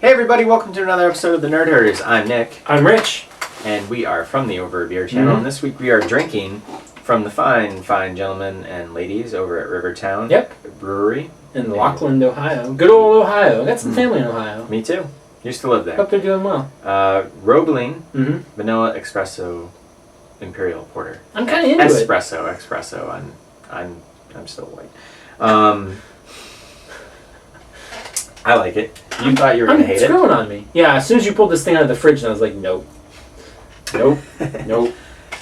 Hey everybody, welcome to another episode of the Nerd Herders. I'm Nick. I'm Rich. And we are from the Over a Beer channel. And this week we are drinking from the fine gentlemen and ladies over at Rivertown Brewery. In Lockland, Ohio. Good old Ohio. I got some family in Ohio. Me too. Used to live there. Hope they're doing well. Roebling, Vanilla Espresso Imperial Porter. I'm kind of into Espresso. I'm still white. I like it. You thought you were going to hate it? It's growing on me. Yeah, as soon as you pulled this thing out of the fridge, I was like, nope. Nope.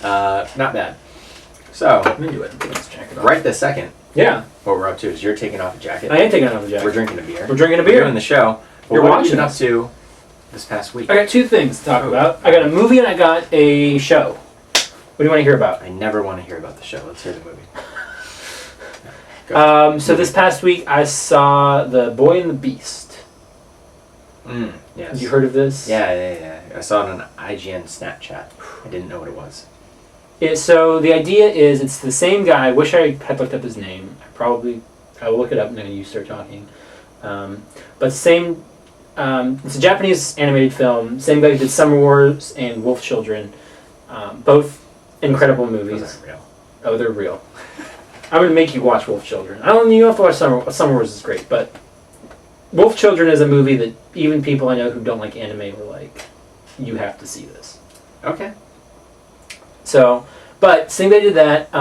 Not bad. So, I'm into it. Let's check it out. Right this second. Yeah. What we're up to is you're taking off a jacket. I am taking off a jacket. We're drinking a beer. We're doing the show. You're what watching have you been up to this past week? I got two things to talk about. I got a movie and I got a show. What do you want to hear about? I never want to hear about the show. Let's hear the movie. So this past week I saw The Boy and the Beast. Yes. Have you heard of this? Yeah. I saw it on IGN Snapchat. I didn't know what it was. So the idea is it's the same guy. I wish I had looked up his name. I will look it up now you start talking. But same, it's a Japanese animated film. Same guy who did Summer Wars and Wolf Children. Both incredible movies. Those aren't real. Oh, they're real. I'm going to make you watch Wolf Children. You have to watch Summer Wars is great, but Wolf Children is a movie that even people I know who don't like anime were like, you have to see this. Okay. So, but same guy did that.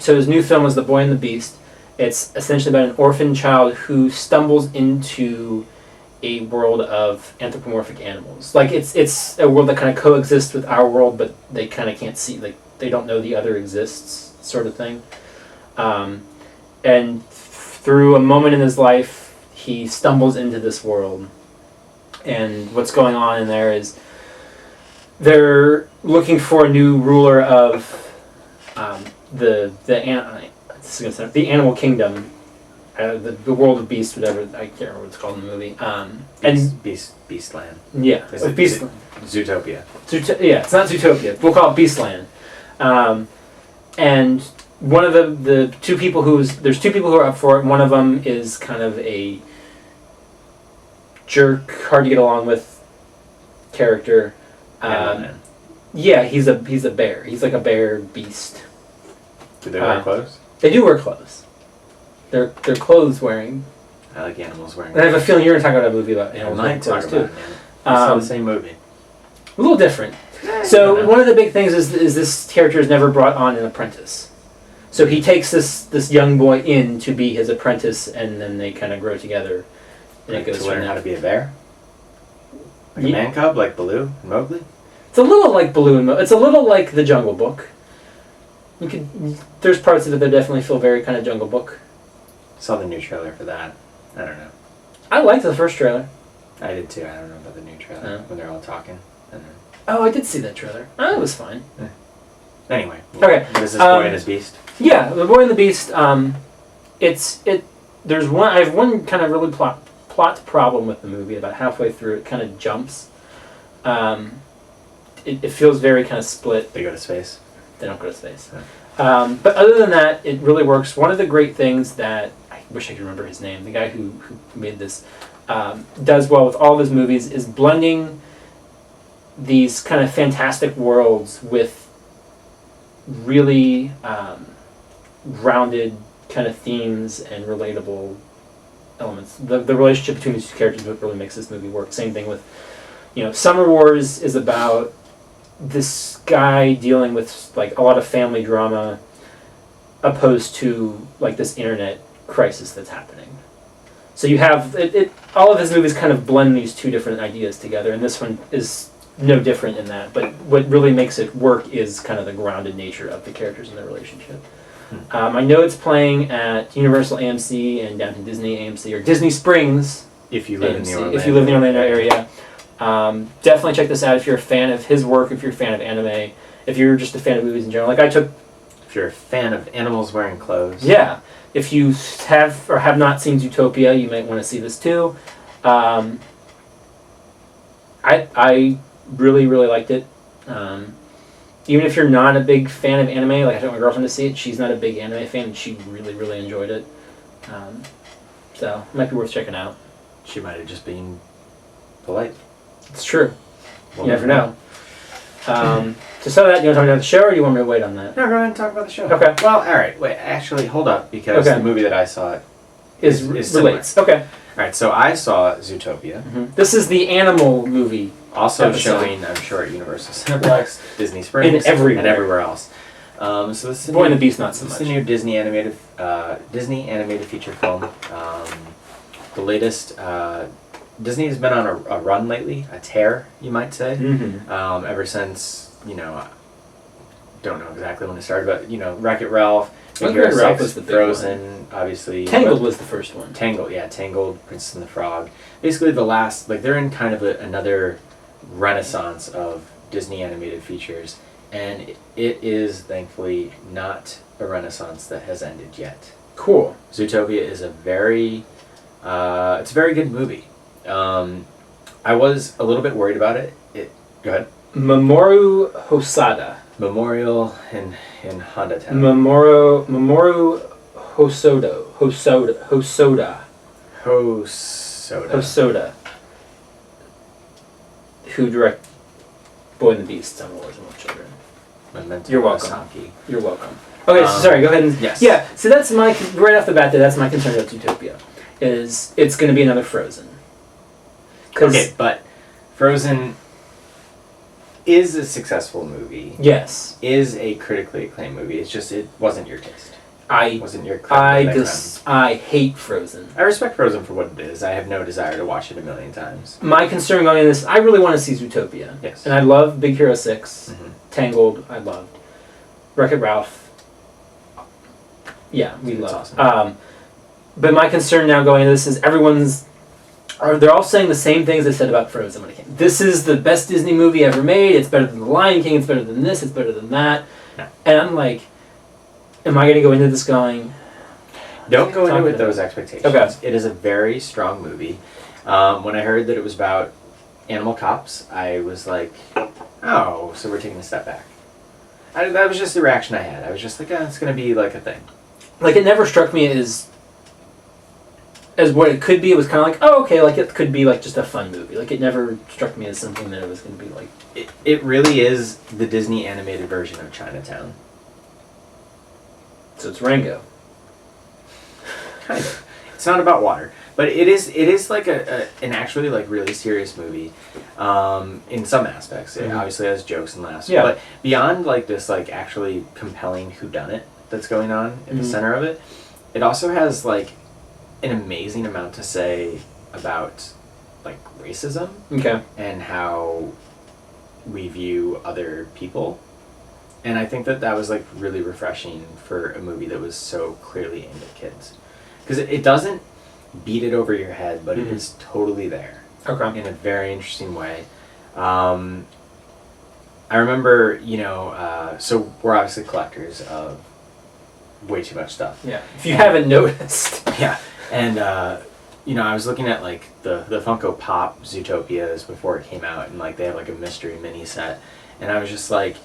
So his new film was The Boy and the Beast. It's essentially about an orphan child who stumbles into a world of anthropomorphic animals. Like it's a world that kind of coexists with our world, but they kind of can't see, like they don't know the other exists, sort of thing. And through a moment in his life, he stumbles into this world. And what's going on in there is they're looking for a new ruler of the animal kingdom, the world of beasts, whatever. I can't remember what it's called in the movie. Beastland. Yeah, Beastland. Zootopia. Yeah, it's not Zootopia. We'll call it Beastland. And one of the two people there's two people who are up for it. One of them is kind of a jerk, hard to get along with character. Yeah, he's a bear. He's like a bear beast. Do they wear clothes? They do wear clothes. They're clothes wearing. I like animals wearing. And I have a feeling you're going to talk about a movie about animals wearing clothes too. I saw the same movie. A little different. So one of the big things is this character is never brought on an apprentice. So he takes this young boy in to be his apprentice, and then they kind of grow together. And it goes to learn how to be a bear? Like a man cub, like Baloo and Mowgli? It's a little like Baloo and Mowgli. It's a little like The Jungle Book. There's parts of it that definitely feel very kind of Jungle Book. Saw the new trailer for that. I don't know. I liked the first trailer. I did too. I don't know about the new trailer when they're all talking. Oh, I did see that trailer. Oh, it was fine. Anyway. Okay. What is this Boy and His Beast? Yeah, The Boy and the Beast. I have one kind of really plot problem with the movie. About halfway through, it kind of jumps. It feels very kind of split. They go to space. They don't go to space. But other than that, it really works. One of the great things that I wish I could remember his name, the guy who made this, does well with all of his movies is blending these kind of fantastic worlds with really rounded kind of themes and relatable elements. The relationship between these two characters is what really makes this movie work. Same thing with, Summer Wars is about this guy dealing with like a lot of family drama opposed to like this internet crisis that's happening. So you have all of his movies kind of blend these two different ideas together, and this one is no different in that. But what really makes it work is kind of the grounded nature of the characters and their relationship. I know it's playing at Universal AMC and Downtown Disney AMC, or Disney Springs if you live AMC, if you live in the Orlando area. Definitely check this out if you're a fan of his work, if you're a fan of anime, if you're just a fan of movies in general. If you're a fan of animals wearing clothes. Yeah. If you have or have not seen Zootopia, you might want to see this too. I really, really liked it. Even if you're not a big fan of anime, like I took my girlfriend to see it, she's not a big anime fan, and she really, really enjoyed it. So it might be worth checking out. She might have just been polite. It's true. Well, you never know. To start that, do you want to talk about the show, or do you want me to wait on that? No, go ahead and talk about the show. Okay. Well, all right. Wait, actually, hold up, because the movie that I saw is relates. Okay. All right, so I saw Zootopia. Mm-hmm. This is the animal movie. Also showing, I'm sure, at Universal Cineplex, Disney Springs, and everywhere else. So this is Boy and the Beast, not so much. This is the new Disney animated feature film. The latest. Disney has been on a run lately, a tear, you might say. Mm-hmm. Ever since, don't know exactly when it started, but Wreck-It Ralph, Big Hero 6, was the big Frozen, one. Obviously. Tangled was the first one. Tangled, Princess and the Frog. Basically, the last, they're in kind of another renaissance of Disney animated features, and it is thankfully not a renaissance that has ended yet. Cool. Zootopia is it's a very good movie. I was a little bit worried about it. Go ahead. Mamoru Hosoda. Memorial in Honda Town. Mamoru Hosoda. Who direct Boy and the Beast, Summer Wars, and Little Children. Memento You're welcome. Miyazaki. You're welcome. Okay, so sorry, go ahead and... Yes. Yeah, so that's right off the bat, that's my concern about Zootopia. Is it's going to be another Frozen. Okay, but Frozen is a successful movie. Yes. Is a critically acclaimed movie. It's just, it wasn't your taste. I hate Frozen. I respect Frozen for what it is. I have no desire to watch it a million times. My concern going into this, I really want to see Zootopia. Yes. And I love Big Hero 6. Mm-hmm. Tangled, I loved. Wreck-It Ralph. Yeah, we love. Awesome. But my concern now going into this is they're all saying the same things they said about Frozen when it came. This is the best Disney movie ever made. It's better than The Lion King. It's better than this. It's better than that. No. And I'm like, am I going to go into this going... Don't go into it with those expectations. Okay. It is a very strong movie. When I heard that it was about animal cops, I was like, oh, so we're taking a step back. That was just the reaction I had. I was just like, it's going to be like a thing. Like, it never struck me as what it could be. It was kind of like, oh, okay, like it could be like just a fun movie. Like, it never struck me as something that it was going to be like... It really is the Disney animated version of Chinatown. So it's Rango. Kind of. It's not about water. But it is like an actually like really serious movie in some aspects. It obviously has jokes and laughs. Yeah. But beyond like this like actually compelling whodunit that's going on in the center of it, it also has like an amazing amount to say about like racism and how we view other people. And I think that was like really refreshing for a movie that was so clearly aimed at kids. Because it doesn't beat it over your head, but it is totally there. Okay. In a very interesting way. I remember, so we're obviously collectors of way too much stuff. Yeah. If you haven't noticed. Yeah. And, I was looking at, like, the Funko Pop Zootopias before it came out, and, like, they have, like, a mystery mini set. And I was just like,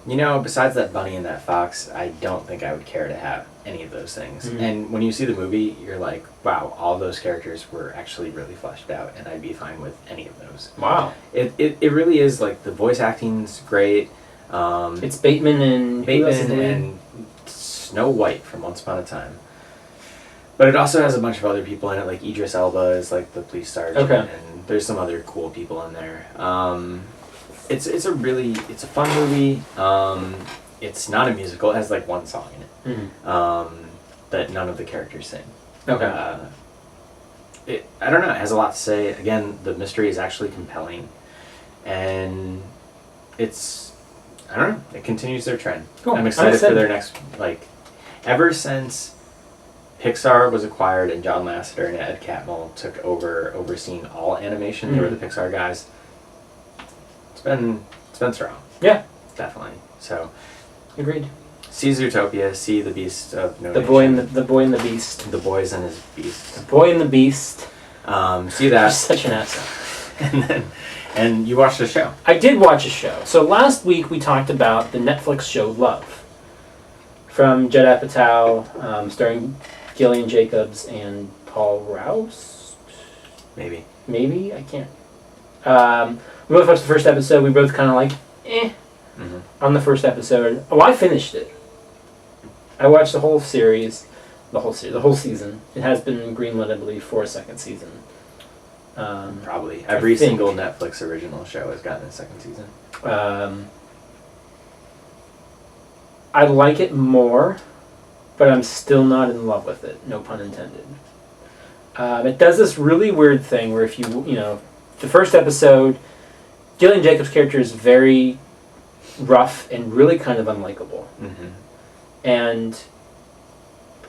besides that bunny and that fox, I don't think I would care to have any of those things. Mm-hmm. And when you see the movie, you're like, wow, all those characters were actually really fleshed out, and I'd be fine with any of those. Wow. It really is, like, the voice acting's great. It's Bateman and Snow White from Once Upon a Time. But it also has a bunch of other people in it, like Idris Elba is, like, the police sergeant, and there's some other cool people in there. It's a fun movie. It's not a musical. It has like one song in it that none of the characters sing. Okay. I don't know. It has a lot to say. Again, the mystery is actually compelling, and I don't know. It continues their trend. Cool. I'm excited for their next ever since Pixar was acquired and John Lasseter and Ed Catmull took over overseeing all animation. They were the Pixar guys. It's been strong. Yeah. Definitely. So agreed. See Zootopia, see The Beast of No Nation. The Boy and the Beast. The Boys and His Beast. The Boy and the Beast. See that. You're such an asshole. And you watched the show. I did watch a show. So last week we talked about the Netflix show Love. From Judd Apatow, starring Gillian Jacobs and Paul Rouse. Maybe. I can't. We both watched the first episode. We both kind of like, on the first episode. Oh, I finished it. I watched the whole series. The whole season. It has been greenlit, I believe, for a second season. Probably. Every single Netflix original show has gotten a second season. I like it more, but I'm still not in love with it. No pun intended. It does this really weird thing where if you know, the first episode, Gillian Jacobs' character is very rough and really kind of unlikable. Mm-hmm. And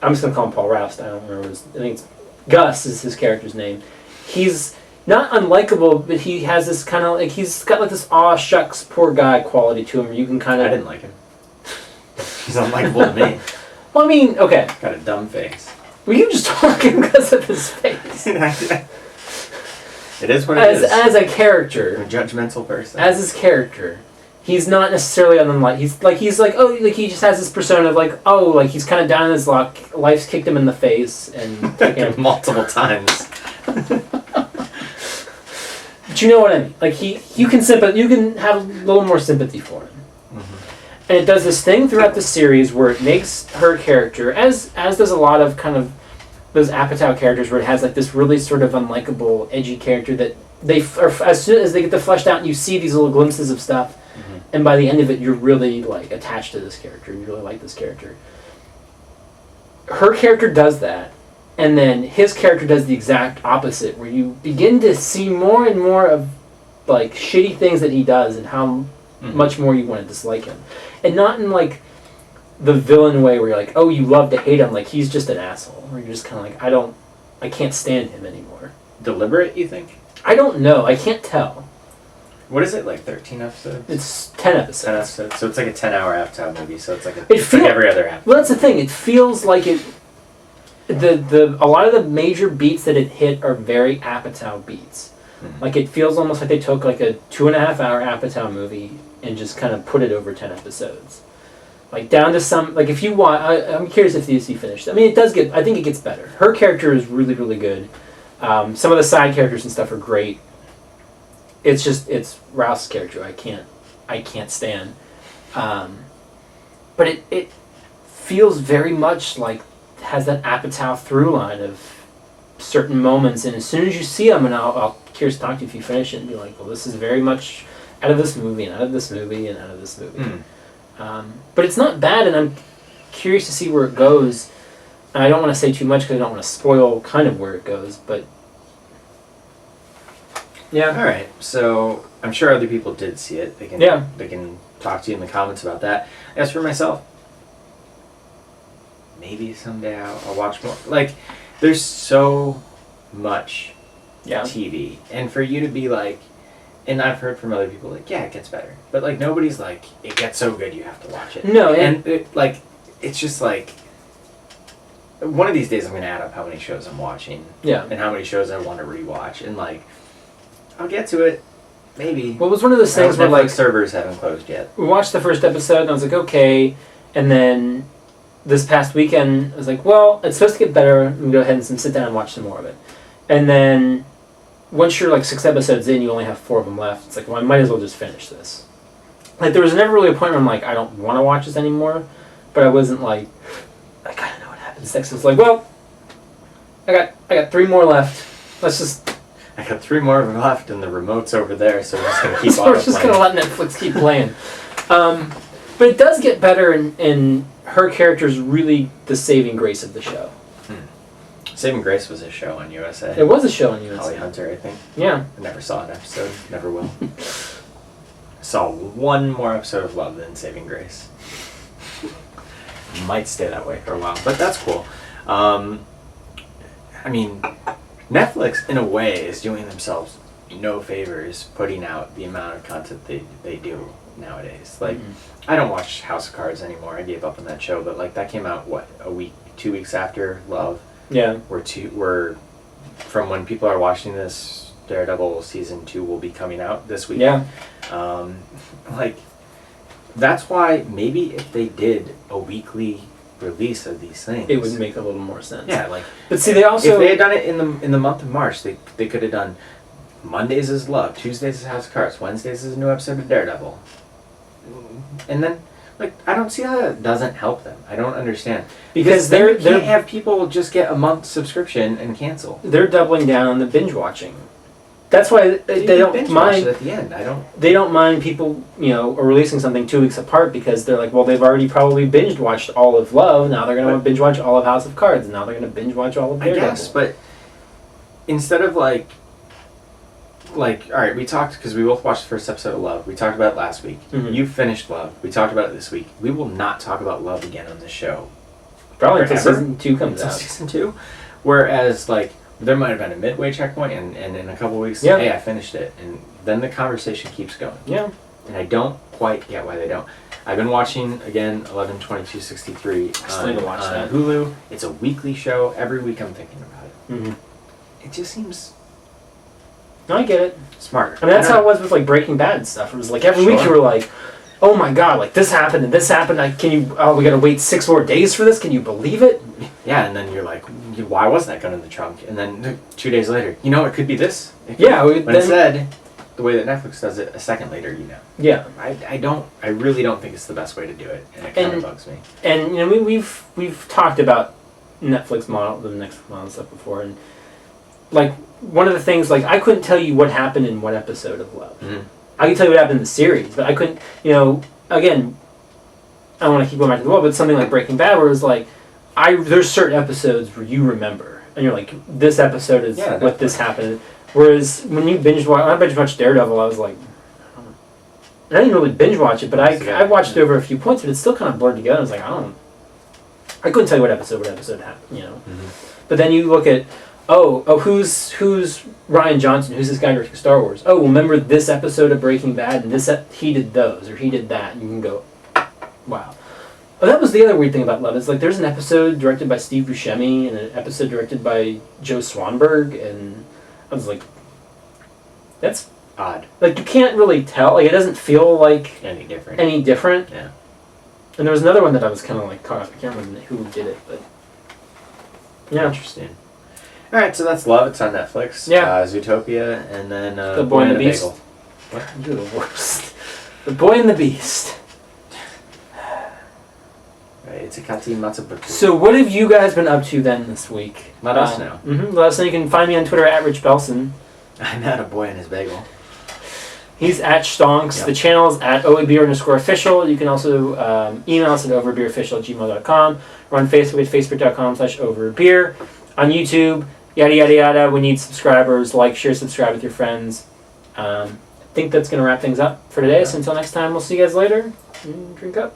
I'm just going to call him Paul Roust. I don't remember I think it's Gus is his character's name. He's not unlikable, but he has this kind of, like, he's got like this aw shucks poor guy quality to him where you can kind of... I didn't like him. He's unlikable to me. Well, I mean, okay. Got a dumb face. Were you just talking because of his face? It is what it is. As a character. I'm a judgmental person. As his character. He's not necessarily unlike. He's like oh, like he just has this persona of like, oh, like he's kind of down in his luck. Life's kicked him in the face and multiple times. But you know what I mean? Like you can have a little more sympathy for him. Mm-hmm. And it does this thing throughout the series where it makes her character, as does a lot of kind of those Apatow characters, where it has like this really sort of unlikable, edgy character that as soon as they get fleshed out, and you see these little glimpses of stuff. Mm-hmm. And by the end of it, you're really like attached to this character. You really like this character. Her character does that, and then his character does the exact opposite, where you begin to see more and more of like shitty things that he does, and how much more you want to dislike him, and not in like the villain way where you're like, oh, you love to hate him, like he's just an asshole, where you're just kind of like, I can't stand him anymore. Deliberate, you think? I don't know. I can't tell. What is it, like 13 episodes? It's 10 episodes. 10 episodes. So it's like a 10-hour Apatow movie, so it's like like every other Apatow. Well, that's the thing. It feels like it... a lot of the major beats that it hit are very Apatow beats. Mm-hmm. Like, it feels almost like they took like a 2.5-hour Apatow movie and just kind of put it over 10 episodes. Like, down to some... Like, if you want... I'm curious if you finished. I mean, it does get... I think it gets better. Her character is really, really good. Some of the side characters and stuff are great. It's Roust's character I can't stand. But it feels very much like has that Apatow through line of certain moments, and as soon as you see them, and I'll curious to talk to you if you finish it and be like, well, this is very much out of this movie and out of this movie and out of this movie. But it's not bad, and I'm curious to see where it goes. And I don't want to say too much because I don't want to spoil kind of where it goes, but yeah. All right. So I'm sure other people did see it. They can talk to you in the comments about that. As for myself, maybe someday I'll watch more. Like, there's so much TV, and for you to be like, and I've heard from other people like, yeah, it gets better, but like nobody's like, it gets so good you have to watch it. No, and it's just like, one of these days I'm going to add up how many shows I'm watching, and how many shows I want to rewatch, and like, I'll get to it, maybe. Well, it was one of those things where like servers haven't closed yet. We watched the first episode and I was like, okay, and then this past weekend I was like, well, it's supposed to get better. Let me go ahead and sit down and watch some more of it. And then once you're like 6 episodes in, you only have 4 of them left. It's like, well, I might as well just finish this. Like, there was never really a point where I'm like, I don't want to watch this anymore, but I wasn't like, I gotta know what happens next. It's like, well, I got 3 more left. I got 3 more left, and the remote's over there, so we're just gonna keep so we're just gonna let Netflix keep playing. But it does get better, and her character is really the saving grace of the show. Saving Grace was a show on USA. It was a show on USA. Holly Hunter, I think. Yeah. I never saw an episode. Never will. I saw 1 more episode of Love than Saving Grace. Might stay that way for a while, but that's cool. I mean, Netflix, in a way, is doing themselves no favors putting out the amount of content they do nowadays. Like, I don't watch House of Cards anymore. I gave up on that show, but like that came out, what, a week, 2 weeks after Love? Yeah. We're from when people are watching this, Daredevil season 2 will be coming out this week. Yeah. Like, that's why maybe if they did a weekly release of these things, it would make a little more sense. Yeah, like, but see, they also, if they had done it in the month of March, they could have done Mondays is Love, Tuesdays is House of Cards, Wednesdays is a new episode of Daredevil. And then, like, I don't see how that doesn't help them. I don't understand. Because they can't have people just get a month subscription and cancel. They're doubling down on the binge watching. That's why they don't binge mind. Watch it at the end. They don't mind people, or releasing something 2 weeks apart because they're like, well, they've already probably binge watched all of Love. Now they're going to binge watch all of House of Cards. And now they're going to binge watch all of Daredevil. I guess, but instead of like, all right, we talked, because we both watched the first episode of Love. We talked about it last week. Mm-hmm. You finished Love. We talked about it this week. We will not talk about Love again on this show. Probably until season 2 comes out. Season 2. Whereas, like, there might have been a midway checkpoint, and in a couple weeks, yeah. hey, I finished it. And then the conversation keeps going. Yeah. And I don't quite get why they don't. I've been watching, again, 11/22/63 Still to watch on that. Hulu. It's a weekly show. Every week I'm thinking about it. Mm-hmm. It just seems No, I get it. smart. I mean, that's how it was with, like, Breaking Bad and stuff. It was like every week you were like, oh my god, like, this happened and this happened. We gotta wait 6 more days for this? Can you believe it? Yeah, and then you're like, why wasn't that gun in the trunk? And then 2 days later, it could be this. But instead, the way that Netflix does it, a second later, Yeah. I really don't think it's the best way to do it, and it kind of bugs me. And, we've talked about Netflix model, the next model stuff before, and, like, one of the things, like, I couldn't tell you what happened in one episode of Love. Mm-hmm. I can tell you what happened in the series, but I couldn't, again, I don't want to keep going back to the wall, but something like Breaking Bad where it's like, there's certain episodes where you remember, and you're like, this episode is what this happened. Whereas when you binge watch Daredevil, I was like, I didn't really binge watch it, but I watched it over a few points, but it's still kind of blurred together. I was like, I couldn't tell you what episode happened, Mm-hmm. But then you look at, who's Ryan Johnson? Who's this guy directing Star Wars? Oh, remember this episode of Breaking Bad, and he did those, or he did that, and you can go, wow. Oh, that was the other weird thing about Love. It's like there's an episode directed by Steve Buscemi and an episode directed by Joe Swanberg, and I was like, that's odd. Like, you can't really tell. Like, it doesn't feel like any different. Yeah. And there was another one that I was kind of like caught off. I can't remember who did it, but yeah. Interesting. All right, so that's Love. It's on Netflix. Yeah. Zootopia, and then The Boy and the Beast. Bagel. What? You're the worst. The Boy and the Beast. It's a Kati Matsubuku. So what have you guys been up to then this week? Let us know. Let us know. You can find me on Twitter at Rich Belson. I'm at A Boy and His Bagel. He's at Stonks. Yep. The channel is at OABeer_official. You can also email us at overbeerofficial@gmail.com. We're on Facebook at facebook.com/overbeer. On YouTube, yada yada yada. We need subscribers. Like, share, subscribe with your friends. I think that's going to wrap things up for today. So until next time, we'll see you guys later. Drink up.